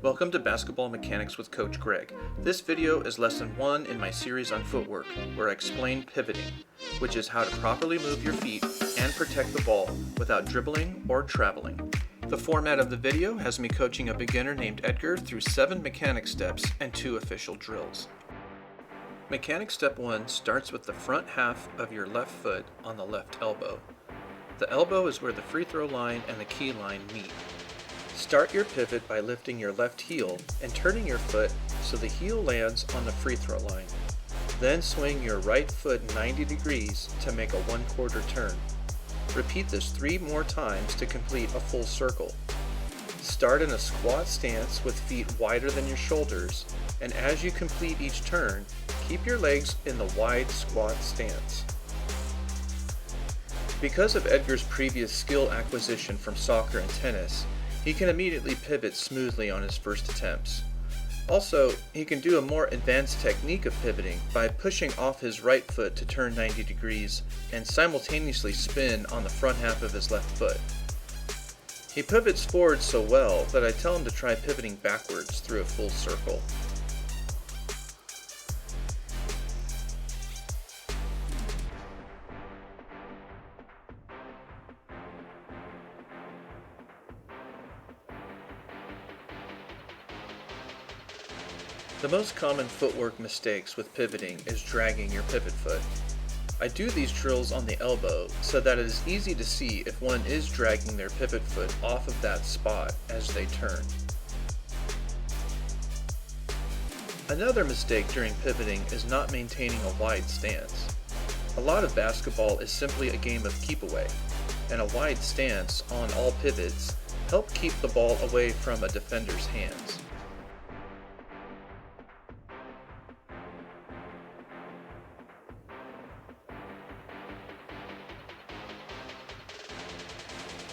Welcome to Basketball Mechanics with Coach Greg. This video is lesson 1 in my series on footwork, where I explain pivoting, which is how to properly move your feet and protect the ball without dribbling or traveling. The format of the video has me coaching a beginner named Edgar through 7 mechanic steps and 2 official drills. Mechanic step 1 starts with the front half of your left foot on the left elbow. The elbow is where the free throw line and the key line meet. Start your pivot by lifting your left heel and turning your foot so the heel lands on the free throw line. Then swing your right foot 90 degrees to make a 1/4 turn. Repeat this 3 more times to complete a full circle. Start in a squat stance with feet wider than your shoulders, and as you complete each turn, keep your legs in the wide squat stance. Because of Edgar's previous skill acquisition from soccer and tennis, he can immediately pivot smoothly on his first attempts. Also, he can do a more advanced technique of pivoting by pushing off his right foot to turn 90 degrees and simultaneously spin on the front half of his left foot. He pivots forward so well that I tell him to try pivoting backwards through a full circle. The most common footwork mistakes with pivoting is dragging your pivot foot. I do these drills on the elbow so that it is easy to see if one is dragging their pivot foot off of that spot as they turn. Another mistake during pivoting is not maintaining a wide stance. A lot of basketball is simply a game of keep away, and a wide stance on all pivots help keep the ball away from a defender's hands.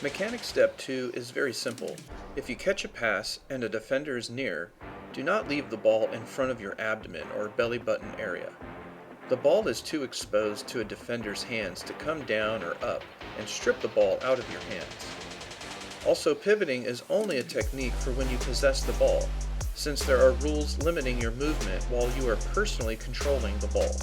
Mechanic step 2 is very simple. If you catch a pass and a defender is near, do not leave the ball in front of your abdomen or belly button area. The ball is too exposed to a defender's hands to come down or up and strip the ball out of your hands. Also, pivoting is only a technique for when you possess the ball, since there are rules limiting your movement while you are personally controlling the ball.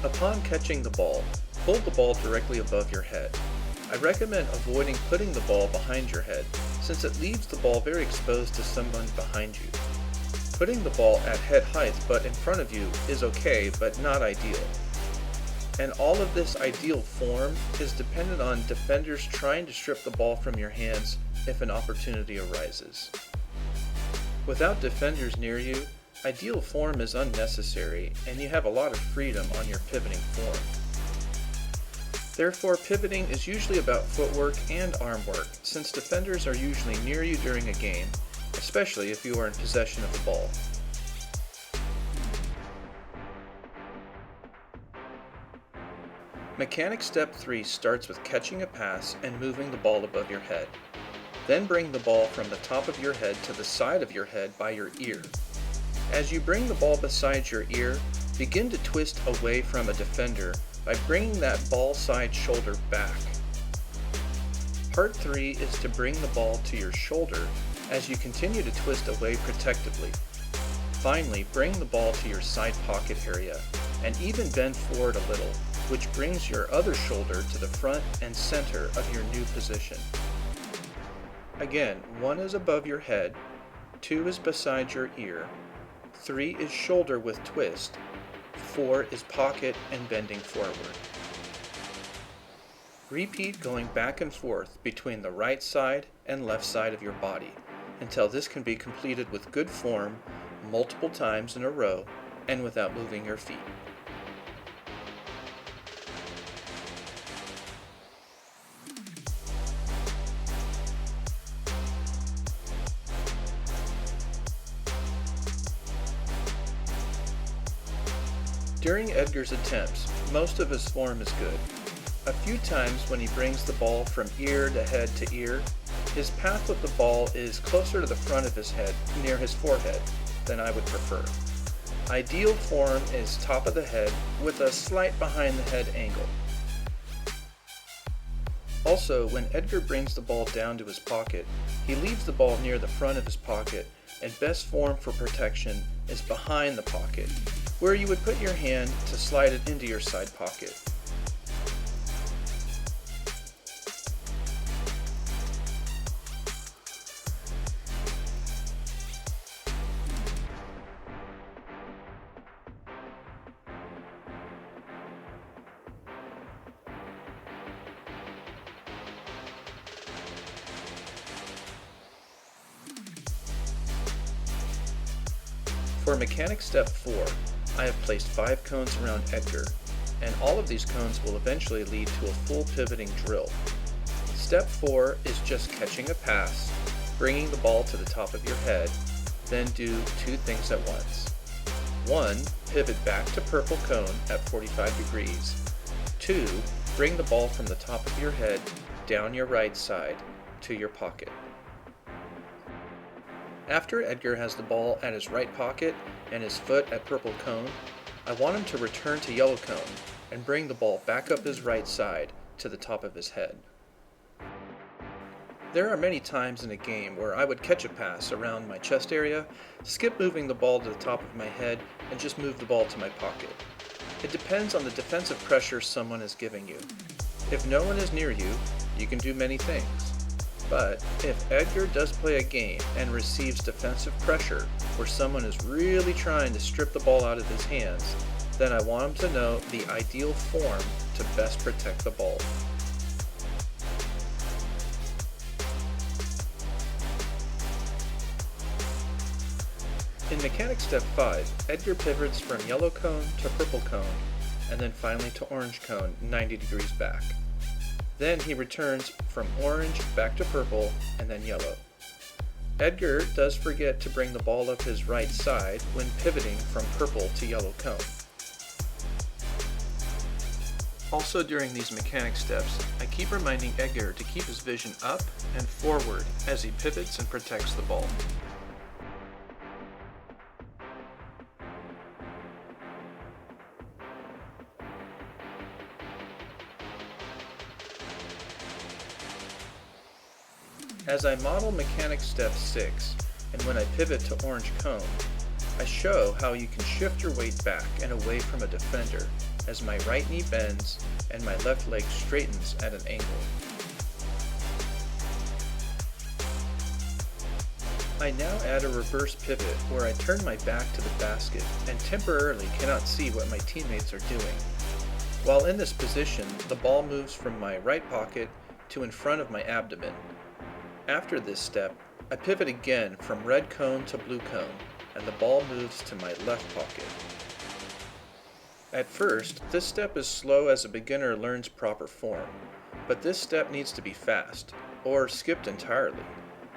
Upon catching the ball, hold the ball directly above your head. I recommend avoiding putting the ball behind your head, since it leaves the ball very exposed to someone behind you. Putting the ball at head height but in front of you is okay, but not ideal. And all of this ideal form is dependent on defenders trying to strip the ball from your hands if an opportunity arises. Without defenders near you, ideal form is unnecessary, and you have a lot of freedom on your pivoting form. Therefore, pivoting is usually about footwork and arm work, since defenders are usually near you during a game, especially if you are in possession of the ball. Mechanic step 3 starts with catching a pass and moving the ball above your head. Then bring the ball from the top of your head to the side of your head by your ear. As you bring the ball beside your ear, begin to twist away from a defender by bringing that ball side shoulder back. Part 3 is to bring the ball to your shoulder as you continue to twist away protectively. Finally, bring the ball to your side pocket area and even bend forward a little, which brings your other shoulder to the front and center of your new position. Again, 1 is above your head, 2 is beside your ear, 3 is shoulder with twist, 4 is pocket and bending forward. Repeat going back and forth between the right side and left side of your body until this can be completed with good form multiple times in a row and without moving your feet. During Edgar's attempts, most of his form is good. A few times when he brings the ball from ear to head to ear, his path with the ball is closer to the front of his head, near his forehead, than I would prefer. Ideal form is top of the head with a slight behind the head angle. Also, when Edgar brings the ball down to his pocket, he leaves the ball near the front of his pocket, and best form for protection is behind the pocket, where you would put your hand to slide it into your side pocket. For mechanic step 4, I have placed 5 cones around Edgar, and all of these cones will eventually lead to a full pivoting drill. Step 4 is just catching a pass, bringing the ball to the top of your head, then do 2 things at once. 1. Pivot back to purple cone at 45 degrees. 2. Bring the ball from the top of your head down your right side to your pocket. After Edgar has the ball at his right pocket and his foot at purple cone, I want him to return to yellow cone and bring the ball back up his right side to the top of his head. There are many times in a game where I would catch a pass around my chest area, skip moving the ball to the top of my head, and just move the ball to my pocket. It depends on the defensive pressure someone is giving you. If no one is near you, you can do many things. But if Edgar does play a game and receives defensive pressure where someone is really trying to strip the ball out of his hands, then I want him to know the ideal form to best protect the ball. In mechanic step 5, Edgar pivots from yellow cone to purple cone, and then finally to orange cone 90 degrees back. Then he returns from orange back to purple and then yellow. Edgar does forget to bring the ball up his right side when pivoting from purple to yellow cone. Also during these mechanic steps, I keep reminding Edgar to keep his vision up and forward as he pivots and protects the ball. As I model mechanic step 6, and when I pivot to orange cone, I show how you can shift your weight back and away from a defender as my right knee bends and my left leg straightens at an angle. I now add a reverse pivot where I turn my back to the basket and temporarily cannot see what my teammates are doing. While in this position, the ball moves from my right pocket to in front of my abdomen. After this step, I pivot again from red cone to blue cone, and the ball moves to my left pocket. At first, this step is slow as a beginner learns proper form, but this step needs to be fast, or skipped entirely.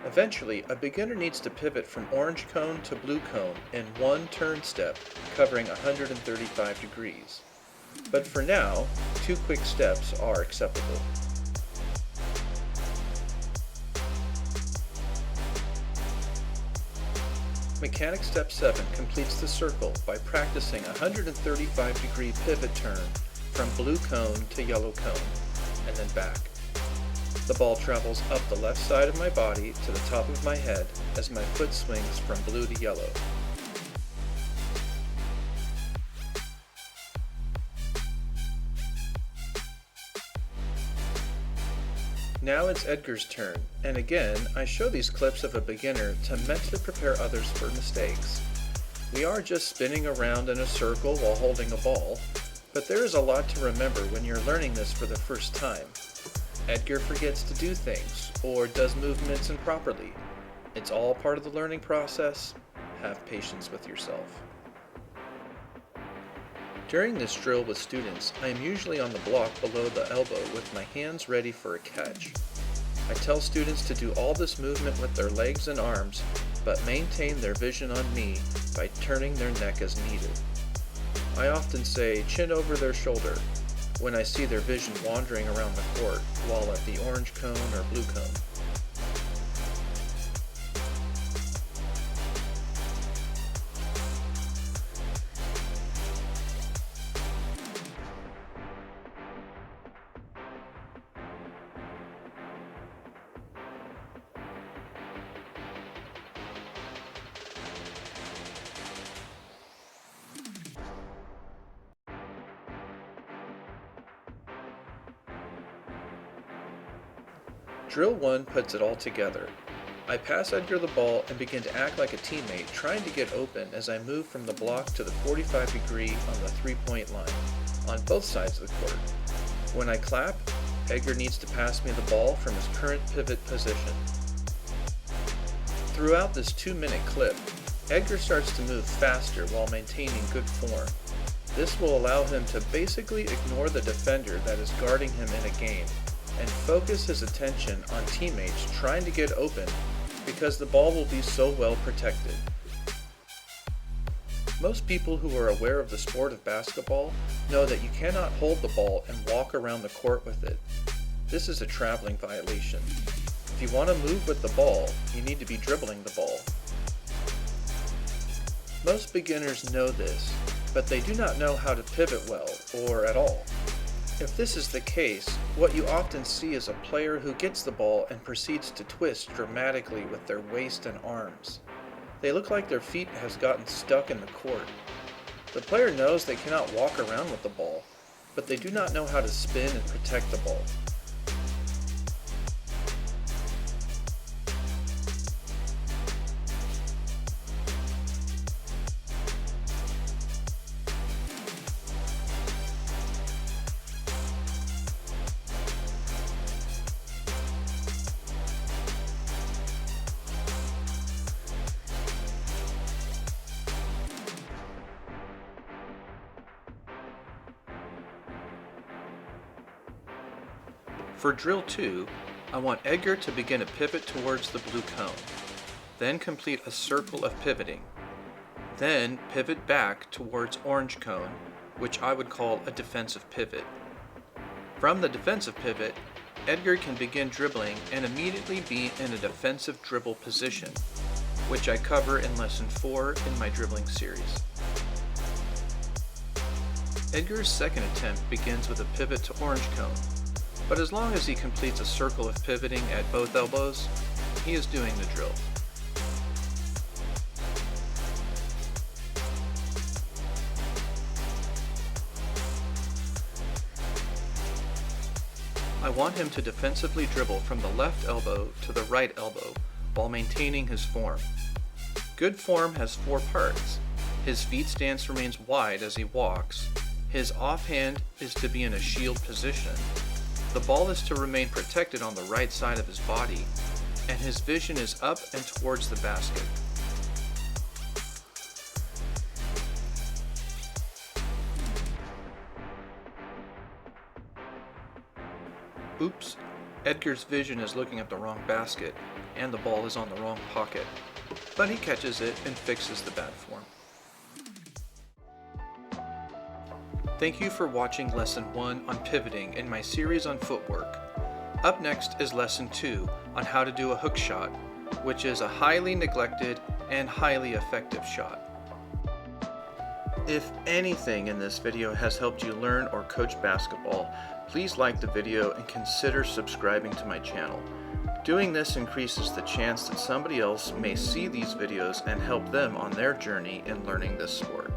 Eventually, a beginner needs to pivot from orange cone to blue cone in one turn step, covering 135 degrees. But for now, 2 quick steps are acceptable. Mechanic step 7 completes the circle by practicing a 135-degree pivot turn from blue cone to yellow cone, and then back. The ball travels up the left side of my body to the top of my head as my foot swings from blue to yellow. Now it's Edgar's turn, and again, I show these clips of a beginner to mentally prepare others for mistakes. We are just spinning around in a circle while holding a ball, but there is a lot to remember when you're learning this for the first time. Edgar forgets to do things, or does movements improperly. It's all part of the learning process. Have patience with yourself. During this drill with students, I am usually on the block below the elbow with my hands ready for a catch. I tell students to do all this movement with their legs and arms, but maintain their vision on me by turning their neck as needed. I often say chin over their shoulder when I see their vision wandering around the court while at the orange cone or blue cone. Drill 1 puts it all together. I pass Edgar the ball and begin to act like a teammate, trying to get open as I move from the block to the 45 degree on the 3-point line, on both sides of the court. When I clap, Edgar needs to pass me the ball from his current pivot position. Throughout this 2-minute clip, Edgar starts to move faster while maintaining good form. This will allow him to basically ignore the defender that is guarding him in a game and focus his attention on teammates trying to get open because the ball will be so well protected. Most people who are aware of the sport of basketball know that you cannot hold the ball and walk around the court with it. This is a traveling violation. If you want to move with the ball, you need to be dribbling the ball. Most beginners know this, but they do not know how to pivot well, or at all. If this is the case, what you often see is a player who gets the ball and proceeds to twist dramatically with their waist and arms. They look like their feet has gotten stuck in the court. The player knows they cannot walk around with the ball, but they do not know how to spin and protect the ball. For drill 2, I want Edgar to begin a pivot towards the blue cone, then complete a circle of pivoting, then pivot back towards orange cone, which I would call a defensive pivot. From the defensive pivot, Edgar can begin dribbling and immediately be in a defensive dribble position, which I cover in lesson 4 in my dribbling series. Edgar's second attempt begins with a pivot to orange cone, but as long as he completes a circle of pivoting at both elbows, he is doing the drill. I want him to defensively dribble from the left elbow to the right elbow while maintaining his form. Good form has 4 parts. His feet stance remains wide as he walks. His offhand is to be in a shield position. The ball is to remain protected on the right side of his body, and his vision is up and towards the basket. Oops, Edgar's vision is looking at the wrong basket, and the ball is on the wrong pocket, but he catches it and fixes the bad form. Thank you for watching Lesson 1 on pivoting in my series on footwork. Up next is Lesson 2 on how to do a hook shot, which is a highly neglected and highly effective shot. If anything in this video has helped you learn or coach basketball, please like the video and consider subscribing to my channel. Doing this increases the chance that somebody else may see these videos and help them on their journey in learning this sport.